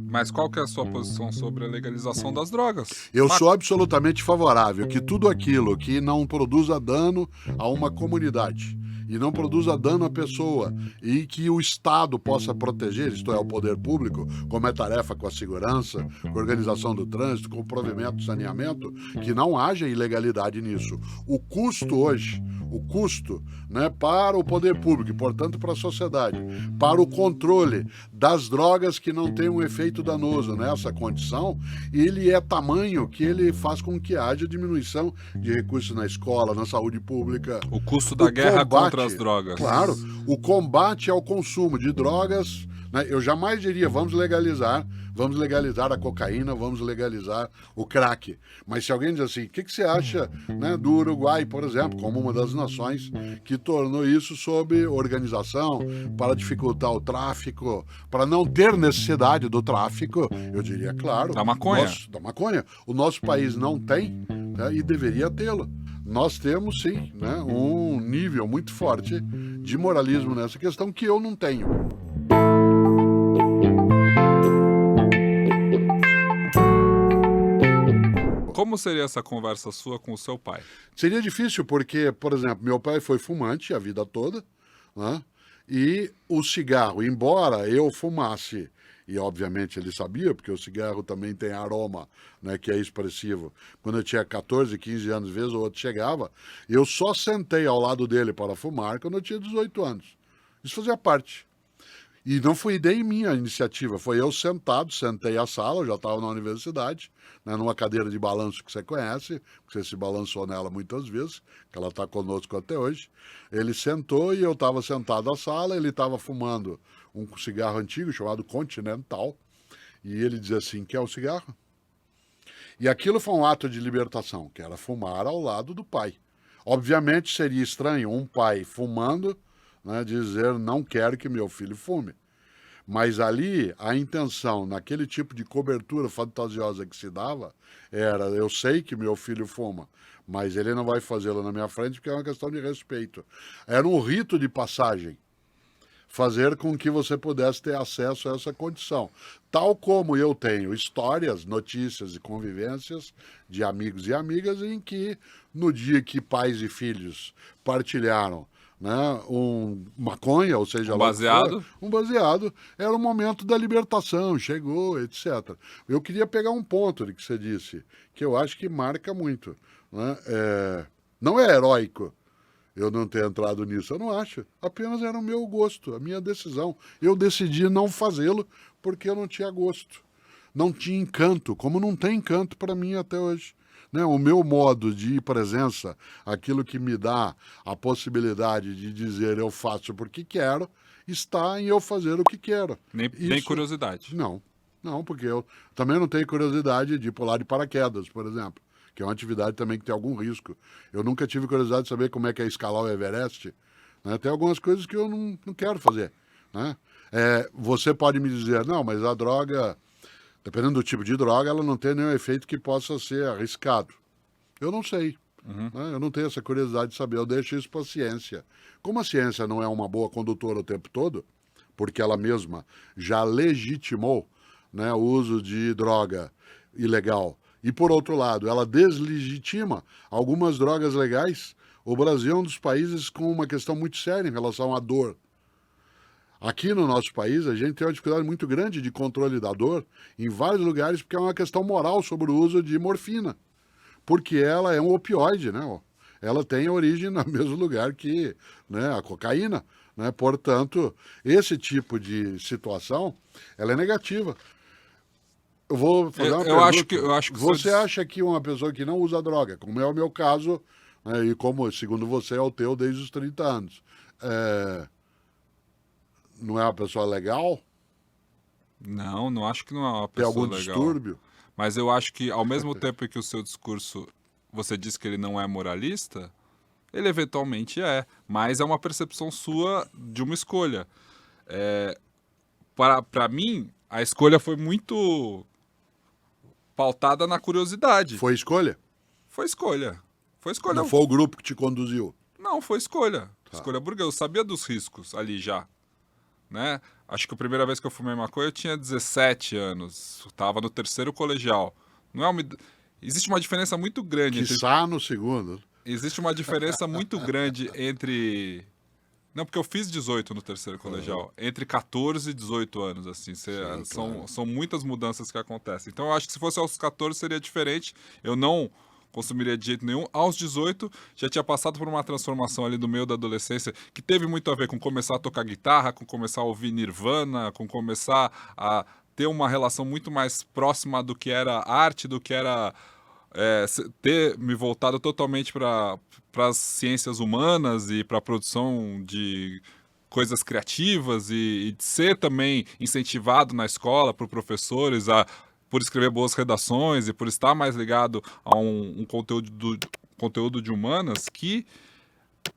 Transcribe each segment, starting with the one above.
Mas qual que é a sua posição sobre a legalização das drogas? Eu sou absolutamente favorável que tudo aquilo que não produza dano a uma comunidade e não produza dano à pessoa e que o Estado possa proteger, isto é, o poder público, como é tarefa com a segurança, com a organização do trânsito, com o provimento do saneamento, que não haja ilegalidade nisso. O custo, né, para o poder público e, portanto, para a sociedade, para o controle das drogas que não têm um efeito danoso nessa condição, ele é tamanho que ele faz com que haja diminuição de recursos na escola, na saúde pública. O custo da guerra contra as drogas. Claro, o combate ao consumo de drogas, né, eu jamais diria vamos legalizar a cocaína, vamos legalizar o crack. Mas se alguém diz assim, o que você acha, né, do Uruguai, por exemplo, como uma das nações que tornou isso sob organização para dificultar o tráfico, para não ter necessidade do tráfico, eu diria, claro. Da maconha. Da maconha. O nosso país não tem, né, e deveria tê-lo. Nós temos, sim, né, um nível muito forte de moralismo nessa questão que eu não tenho. Como seria essa conversa sua com o seu pai? Seria difícil porque, por exemplo, meu pai foi fumante a vida toda, né? E o cigarro, embora eu fumasse, e obviamente ele sabia, porque o cigarro também tem aroma, né, que é expressivo. Quando eu tinha 14, 15 anos, vez ou outra chegava, eu só sentei ao lado dele para fumar quando eu tinha 18 anos. Isso fazia parte. E não foi nem minha iniciativa, foi eu sentei a sala, eu já estava na universidade, né, numa cadeira de balanço que você conhece, que você se balançou nela muitas vezes, que ela está conosco até hoje. Ele sentou e eu estava sentado na sala, ele estava fumando um cigarro antigo chamado Continental, e ele dizia assim, quer um cigarro? E aquilo foi um ato de libertação, que era fumar ao lado do pai. Obviamente seria estranho um pai fumando, né, dizer não quero que meu filho fume. Mas ali a intenção, naquele tipo de cobertura fantasiosa que se dava, era eu sei que meu filho fuma, mas ele não vai fazê-lo na minha frente porque é uma questão de respeito. Era um rito de passagem, fazer com que você pudesse ter acesso a essa condição. Tal como eu tenho histórias, notícias e convivências de amigos e amigas em que no dia que pais e filhos partilharam, né, um maconha, ou seja, um baseado, era o momento da libertação, chegou, etc. Eu queria pegar um ponto de que você disse, que eu acho que marca muito, né? Não é heróico eu não ter entrado nisso, eu não acho, apenas era o meu gosto, a minha decisão. Eu decidi não fazê-lo porque eu não tinha gosto, não tinha encanto, como não tem encanto para mim até hoje. Né, o meu modo de presença, aquilo que me dá a possibilidade de dizer eu faço porque quero, está em eu fazer o que quero. Nem curiosidade. Não, porque eu também não tenho curiosidade de pular de paraquedas, por exemplo, que é uma atividade também que tem algum risco. Eu nunca tive curiosidade de saber como é que é escalar o Everest. Né? Tem algumas coisas que eu não quero fazer. Né? Você pode me dizer, não, mas a droga... Dependendo do tipo de droga, ela não tem nenhum efeito que possa ser arriscado. Eu não sei. Né? Eu não tenho essa curiosidade de saber. Eu deixo isso para a ciência. Como a ciência não é uma boa condutora o tempo todo, porque ela mesma já legitimou, né, o uso de droga ilegal, e, por outro lado, ela deslegitima algumas drogas legais, o Brasil é um dos países com uma questão muito séria em relação à dor. Aqui no nosso país, a gente tem uma dificuldade muito grande de controle da dor em vários lugares, porque é uma questão moral sobre o uso de morfina. Porque ela é um opioide, né? Ela tem origem no mesmo lugar que, né, a cocaína. Né? Portanto, esse tipo de situação, ela é negativa. Eu vou fazer uma pergunta. Eu acho que você acha que uma pessoa que não usa droga, como é o meu caso, né, e como, segundo você, é o teu desde os 30 anos, não é uma pessoa legal? Não acho que não é uma Tem pessoa algum legal. distúrbio? Mas eu acho que, ao mesmo tempo que o seu discurso, você diz que ele não é moralista, ele eventualmente é, mas é uma percepção sua de uma escolha. Para mim, a escolha foi muito pautada na curiosidade. Foi escolha? Foi escolha. Não foi o grupo que te conduziu? Não, foi escolha. Tá. Escolha burguesa. Eu sabia dos riscos ali já. Né? Acho que a primeira vez que eu fumei maconha eu tinha 17 anos. Tava no terceiro colegial. Não é uma... Existe uma diferença muito grande entre... Quiçá no segundo. Existe uma diferença muito grande entre... Não, porque eu fiz 18 no terceiro colegial. Entre 14 e 18 anos, assim. São muitas mudanças que acontecem. Então, eu acho que se fosse aos 14 seria diferente. Eu não consumiria de jeito nenhum. Aos 18, já tinha passado por uma transformação ali no meio da adolescência, que teve muito a ver com começar a tocar guitarra, com começar a ouvir Nirvana, com começar a ter uma relação muito mais próxima do que era arte, do que era... ter me voltado totalmente para as ciências humanas e para a produção de coisas criativas e de ser também incentivado na escola por professores por escrever boas redações e por estar mais ligado a um conteúdo de humanas, que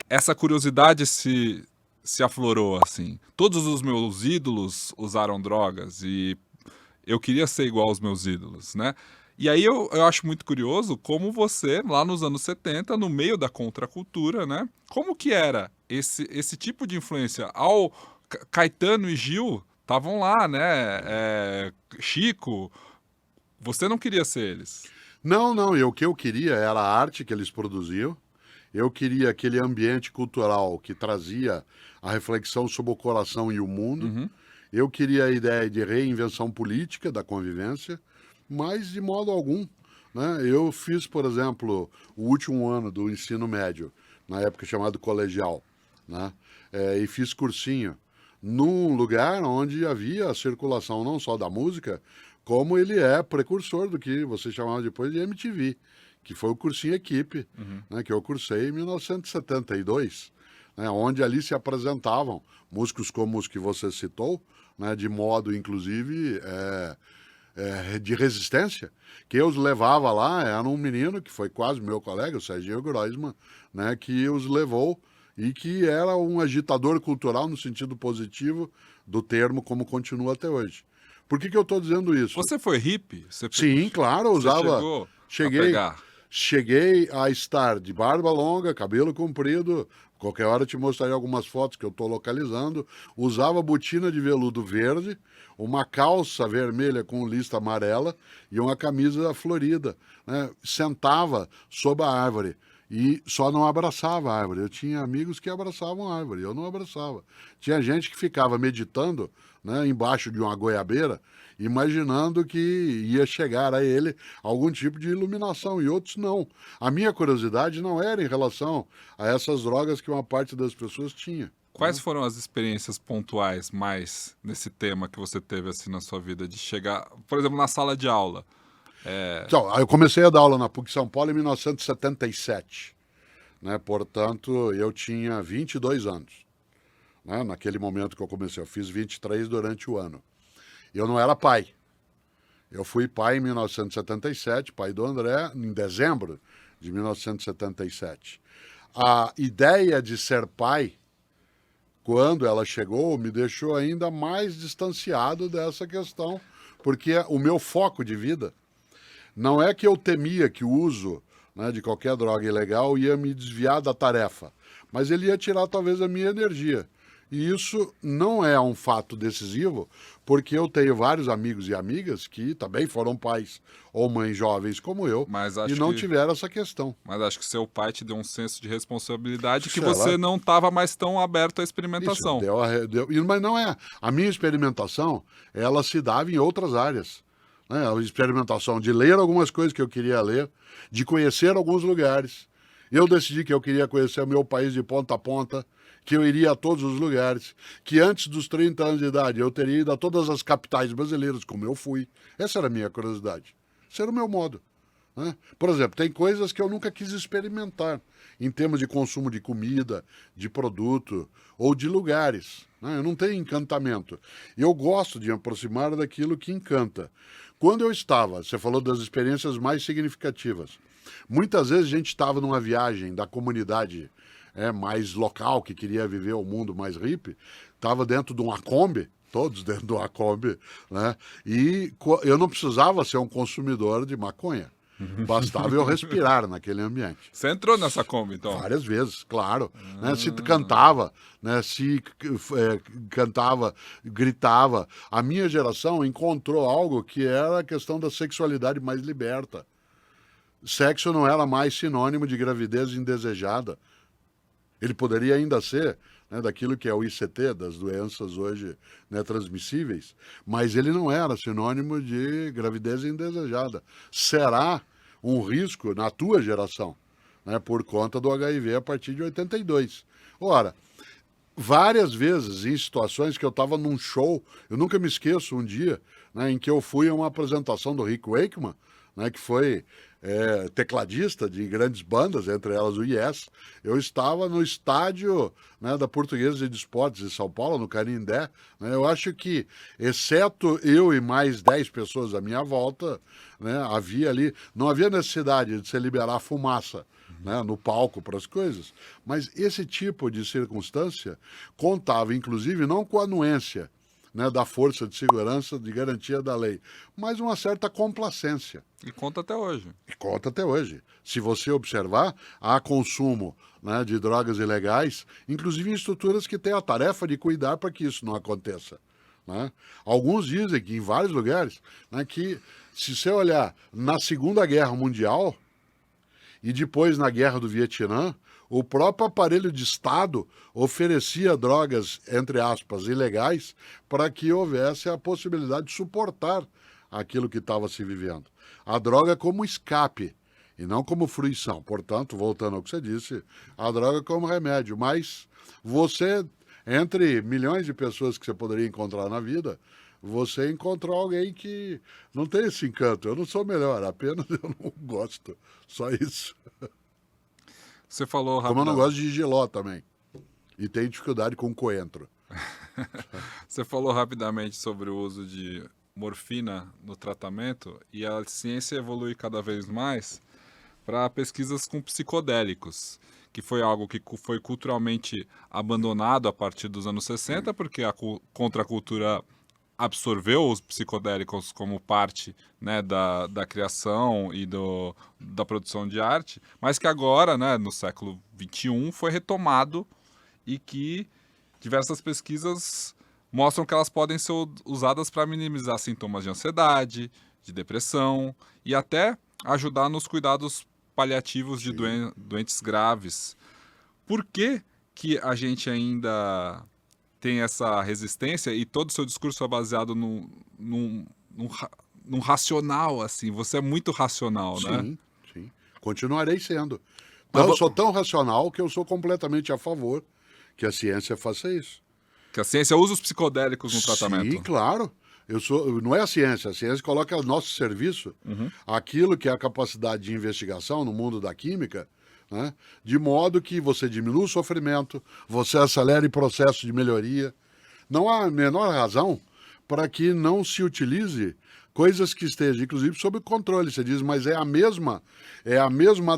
essa curiosidade se aflorou, assim. Todos os meus ídolos usaram drogas e eu queria ser igual aos meus ídolos, né? E aí eu acho muito curioso como você, lá nos anos 70, no meio da contracultura, né? Como que era esse tipo de influência? Caetano e Gil estavam lá, né? Chico, você não queria ser eles. Não, não, o que eu queria era a arte que eles produziam, eu queria aquele ambiente cultural que trazia a reflexão sobre o coração e o mundo, eu queria a ideia de reinvenção política da convivência, mas de modo algum, né? Eu fiz, por exemplo, o último ano do ensino médio, na época chamado colegial, né? E fiz cursinho num lugar onde havia a circulação não só da música, como ele é precursor do que você chamava depois de MTV, que foi o cursinho Equipe, né, que eu cursei em 1972, né, onde ali se apresentavam músicos como os que você citou, né, de modo, inclusive, de resistência, que eu os levava lá, era um menino que foi quase meu colega, o Serginho Groisman, né, que os levou e que era um agitador cultural no sentido positivo do termo, como continua até hoje. Por que eu estou dizendo isso? Você foi hippie? Sim, claro, eu usava... Cheguei a estar de barba longa, cabelo comprido, qualquer hora eu te mostrarei algumas fotos que eu estou localizando, usava botina de veludo verde, uma calça vermelha com lista amarela e uma camisa florida, né? Sentava sob a árvore e só não abraçava a árvore. Eu tinha amigos que abraçavam a árvore, eu não abraçava. Tinha gente que ficava meditando, né, embaixo de uma goiabeira, imaginando que ia chegar a ele algum tipo de iluminação, e outros não. A minha curiosidade não era em relação a essas drogas que uma parte das pessoas tinha. Quais foram as experiências pontuais mais nesse tema que você teve assim na sua vida, de chegar, por exemplo, na sala de aula? Então, eu comecei a dar aula na PUC São Paulo em 1977, né? Portanto, eu tinha 22 anos, né? Naquele momento que eu comecei. Eu fiz 23 durante o ano. Eu não era pai. Eu fui pai em 1977, pai do André, em dezembro de 1977. A ideia de ser pai, quando ela chegou, me deixou ainda mais distanciado dessa questão, porque o meu foco de vida não é que eu temia que o uso, né, de qualquer droga ilegal ia me desviar da tarefa, mas ele ia tirar talvez a minha energia. E isso não é um fato decisivo, porque eu tenho vários amigos e amigas que também foram pais ou mães jovens como eu, e não tiveram essa questão. Mas acho que seu pai te deu um senso de responsabilidade que você não estava mais tão aberto à experimentação. Mas não é. A minha experimentação, ela se dava em outras áreas. Né? A experimentação de ler algumas coisas que eu queria ler, de conhecer alguns lugares. Eu decidi que eu queria conhecer o meu país de ponta a ponta, que eu iria a todos os lugares, que antes dos 30 anos de idade eu teria ido a todas as capitais brasileiras, como eu fui. Essa era a minha curiosidade. Esse era o meu modo. Né? Por exemplo, tem coisas que eu nunca quis experimentar, em termos de consumo de comida, de produto ou de lugares. Né? Eu não tenho encantamento. Eu gosto de me aproximar daquilo que encanta. Quando eu estava, você falou das experiências mais significativas, muitas vezes a gente estava numa viagem da comunidade mais local, que queria viver o mundo mais hippie, estava dentro de uma Kombi, todos dentro de uma Kombi, né? E eu não precisava ser um consumidor de maconha. Bastava eu respirar naquele ambiente. Você entrou nessa Kombi, então? Várias vezes, claro. Né? Se cantava, né? Se cantava, gritava. A minha geração encontrou algo que era a questão da sexualidade mais liberta. Sexo não era mais sinônimo de gravidez indesejada. Ele poderia ainda ser, né, daquilo que é o ICT, das doenças hoje, né, transmissíveis, mas ele não era sinônimo de gravidez indesejada. Será um risco na tua geração, né, por conta do HIV a partir de 82. Ora, várias vezes em situações que eu estava num show, eu nunca me esqueço um dia, né, em que eu fui a uma apresentação do Rick Wakeman, né, que foi tecladista de grandes bandas, entre elas o Yes. Eu estava no estádio, né, da Portuguesa de Esportes de São Paulo, no Canindé. Né, eu acho que, exceto eu e mais 10 pessoas à minha volta, né, havia ali, não havia necessidade de se liberar fumaça, né, no palco para as coisas, mas esse tipo de circunstância contava, inclusive, não com a anuência, né, da força de segurança, de garantia da lei, mas uma certa complacência. E conta até hoje. E conta até hoje. Se você observar, há consumo, né, de drogas ilegais, inclusive em estruturas que têm a tarefa de cuidar para que isso não aconteça. Né? Alguns dizem que em vários lugares, né, que se você olhar na Segunda Guerra Mundial e depois na Guerra do Vietnã, o próprio aparelho de Estado oferecia drogas, entre aspas, ilegais, para que houvesse a possibilidade de suportar aquilo que estava se vivendo. A droga como escape e não como fruição. Portanto, voltando ao que você disse, a droga como remédio. Mas você, entre milhões de pessoas que você poderia encontrar na vida, você encontrou alguém que não tem esse encanto. Eu não sou melhor, apenas eu não gosto. Só isso. Você falou Como eu não rapidamente. gosto de giló também. E tenho dificuldade com coentro. Você falou rapidamente sobre o uso de morfina no tratamento e a ciência evolui cada vez mais para pesquisas com psicodélicos, que foi algo que foi culturalmente abandonado a partir dos anos 60, porque a contracultura absorveu os psicodélicos como parte, né, da criação e da produção de arte, mas que agora, né, no século XXI, foi retomado e que diversas pesquisas mostram que elas podem ser usadas para minimizar sintomas de ansiedade, de depressão e até ajudar nos cuidados paliativos de doentes graves. Por que a gente ainda tem essa resistência e todo o seu discurso é baseado num racional, assim? Você é muito racional, né? Sim, sim. Continuarei sendo. Então, eu sou tão racional que eu sou completamente a favor que a ciência faça isso. Que a ciência usa os psicodélicos no tratamento. Sim, claro. Não é a ciência coloca ao nosso serviço aquilo que é a capacidade de investigação no mundo da química, né, de modo que você diminua o sofrimento, você acelere o processo de melhoria. Não há a menor razão para que não se utilize coisas que estejam, inclusive, sob controle. Você diz, mas é a mesma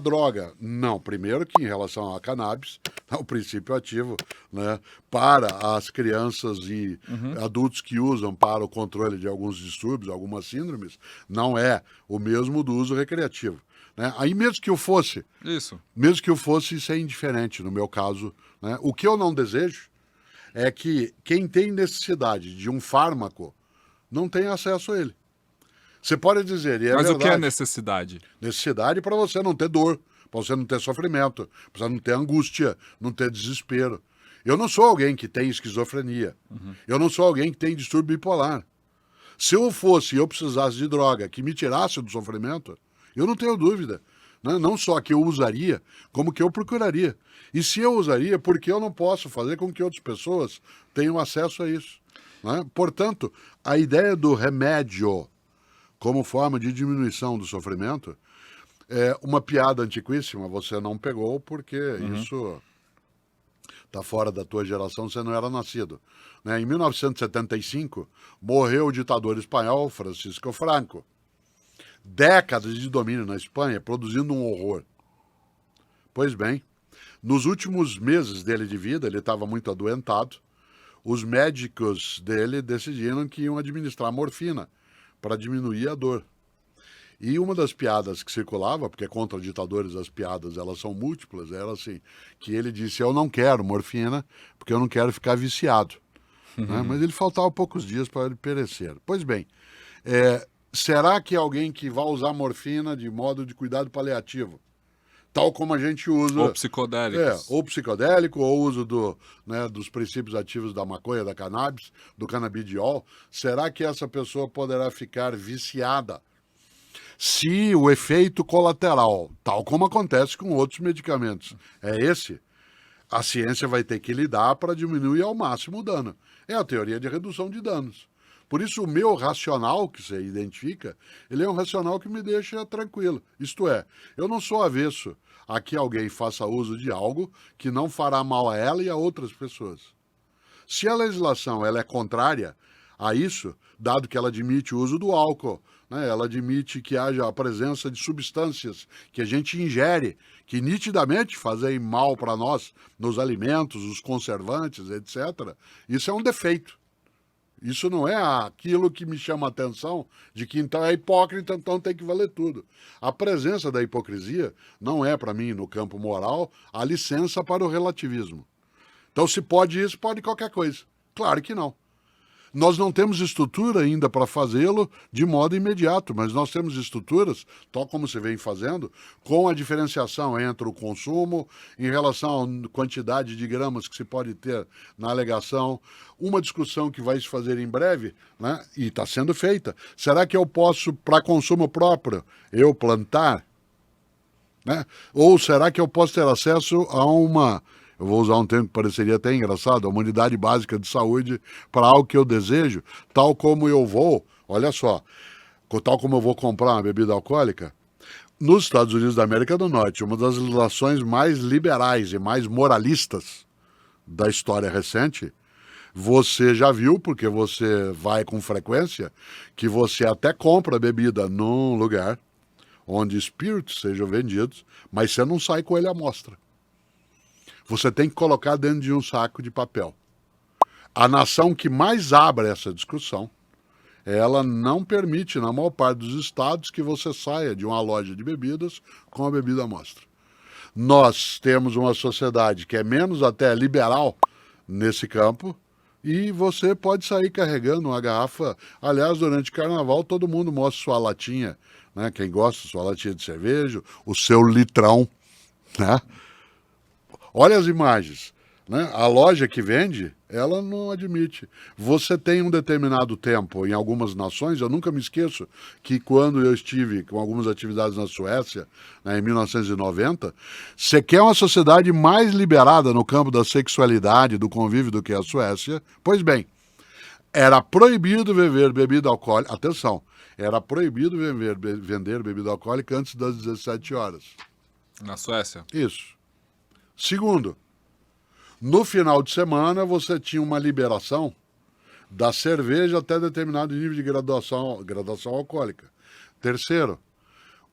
droga. Não, primeiro que em relação à cannabis, o princípio ativo, né, para as crianças e adultos que usam para o controle de alguns distúrbios, algumas síndromes, não é o mesmo do uso recreativo. Né? Aí mesmo que eu fosse, isso é indiferente no meu caso. Né? O que eu não desejo é que quem tem necessidade de um fármaco não tenha acesso a ele. Você pode dizer, e é Mas verdade. O que é necessidade? Necessidade para você não ter dor, para você não ter sofrimento, para você não ter angústia, não ter desespero. Eu não sou alguém que tem esquizofrenia. Eu não sou alguém que tem distúrbio bipolar. Se eu fosse e eu precisasse de droga que me tirasse do sofrimento, eu não tenho dúvida. Né? Não só que eu usaria, como que eu procuraria. E se eu usaria, por que eu não posso fazer com que outras pessoas tenham acesso a isso? Né? Portanto, a ideia do remédio como forma de diminuição do sofrimento é uma piada antiquíssima, você não pegou porque isso está fora da tua geração, você não era nascido. Né? Em 1975, morreu o ditador espanhol Francisco Franco. Décadas de domínio na Espanha, produzindo um horror. Pois bem, nos últimos meses dele de vida, ele estava muito adoentado, os médicos dele decidiram que iam administrar morfina para diminuir a dor. E uma das piadas que circulava, porque contra ditadores as piadas elas são múltiplas, era assim, que ele disse, eu não quero morfina, porque eu não quero ficar viciado. Né? Mas ele faltava poucos dias para ele perecer. Pois bem, será que alguém que vai usar morfina de modo de cuidado paliativo, tal como a gente usa... Ou psicodélicos. Ou psicodélico, ou uso dos princípios ativos da maconha, da cannabis, do canabidiol, será que essa pessoa poderá ficar viciada se o efeito colateral, tal como acontece com outros medicamentos, é esse? A ciência vai ter que lidar para diminuir ao máximo o dano. É a teoria de redução de danos. Por isso, o meu racional, que você identifica, ele é um racional que me deixa tranquilo. Isto é, eu não sou avesso a que alguém faça uso de algo que não fará mal a ela e a outras pessoas. Se a legislação ela é contrária a isso, dado que ela admite o uso do álcool, né, ela admite que haja a presença de substâncias que a gente ingere, que nitidamente fazem mal para nós, nos alimentos, os conservantes, etc., isso é um defeito. Isso não é aquilo que me chama a atenção de que então é hipócrita, então tem que valer tudo. A presença da hipocrisia não é, para mim, no campo moral, a licença para o relativismo. Então, se pode isso, pode qualquer coisa. Claro que não. Nós não temos estrutura ainda para fazê-lo de modo imediato, mas nós temos estruturas, tal como se vem fazendo, com a diferenciação entre o consumo, em relação à quantidade de gramas que se pode ter na alegação, uma discussão que vai se fazer em breve, né, e está sendo feita. Será que eu posso, para consumo próprio, eu plantar? Né? Ou será que eu posso ter acesso a uma... Eu vou usar um termo que pareceria até engraçado, a uma unidade básica de saúde para algo que eu desejo, tal como eu vou, olha só, tal como eu vou comprar uma bebida alcoólica, nos Estados Unidos da América do Norte, uma das legislações mais liberais e mais moralistas da história recente, você já viu, porque você vai com frequência, que você até compra bebida num lugar onde spirits sejam vendidos, mas você não sai com ele à mostra. Você tem que colocar dentro de um saco de papel. A nação que mais abre essa discussão, ela não permite, na maior parte dos estados, que você saia de uma loja de bebidas com a bebida à mostra. Nós temos uma sociedade que é menos até liberal nesse campo, e você pode sair carregando uma garrafa. Aliás, durante o carnaval, todo mundo mostra sua latinha, né? Quem gosta, sua latinha de cerveja, o seu litrão, né? Olha as imagens, né? A loja que vende, ela não admite. Você tem um determinado tempo em algumas nações, eu nunca me esqueço que quando eu estive com algumas atividades na Suécia, né, em 1990, você quer uma sociedade mais liberada no campo da sexualidade, do convívio do que a Suécia? Pois bem, era proibido beber bebida alcoólica, atenção, era proibido vender bebida alcoólica antes das 17 horas. Na Suécia? Isso. Segundo, no final de semana você tinha uma liberação da cerveja até determinado nível de graduação alcoólica. Terceiro,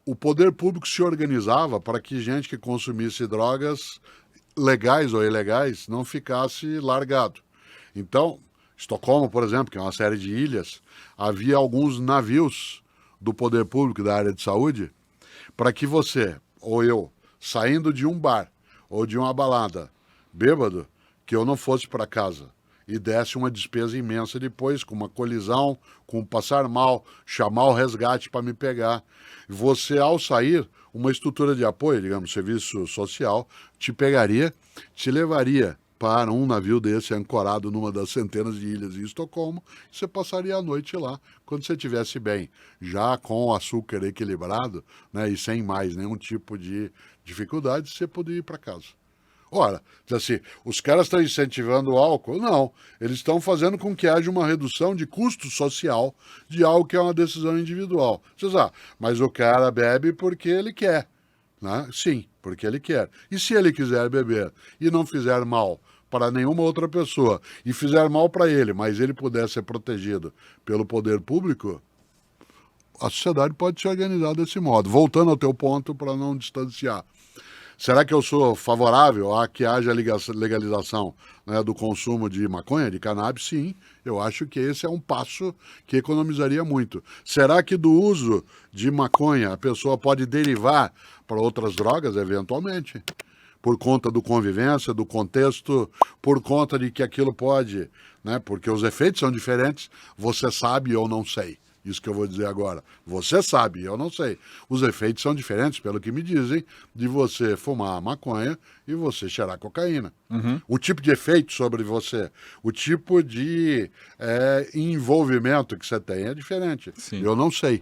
o poder público se organizava para que gente que consumisse drogas legais ou ilegais não ficasse largado. Então, Estocolmo, por exemplo, que é uma série de ilhas, havia alguns navios do poder público da área de saúde para que você, ou eu, saindo de um bar ou de uma balada, bêbado, que eu não fosse para casa e desse uma despesa imensa depois, com uma colisão, com passar mal, chamar o resgate para me pegar. Você, ao sair, uma estrutura de apoio, digamos, serviço social, te pegaria, te levaria para um navio desse ancorado numa das centenas de ilhas em Estocolmo, e você passaria a noite lá, quando você estivesse bem, já com o açúcar equilibrado, né, e sem mais nenhum tipo de dificuldade, você poderia ir para casa. Ora, assim, os caras estão incentivando o álcool? Não, eles estão fazendo com que haja uma redução de custo social de algo que é uma decisão individual. Vocês mas o cara bebe porque ele quer, né? Sim, porque ele quer. E se ele quiser beber e não fizer mal para nenhuma outra pessoa e fizer mal para ele, mas ele puder ser protegido pelo poder público, a sociedade pode se organizar desse modo. Voltando ao teu ponto para não distanciar. Será que eu sou favorável a que haja legalização, né, do consumo de maconha, de cannabis? Sim, eu acho que esse é um passo que economizaria muito. Será que do uso de maconha a pessoa pode derivar para outras drogas, eventualmente? Por conta do convivência, do contexto, por conta de que aquilo pode, né? Porque os efeitos são diferentes, você sabe, eu não sei. Isso que eu vou dizer agora. Você sabe, eu não sei. Os efeitos são diferentes, pelo que me dizem, de você fumar maconha e você cheirar cocaína. O tipo de efeito sobre você, o tipo de envolvimento que você tem é diferente. Sim. Eu não sei.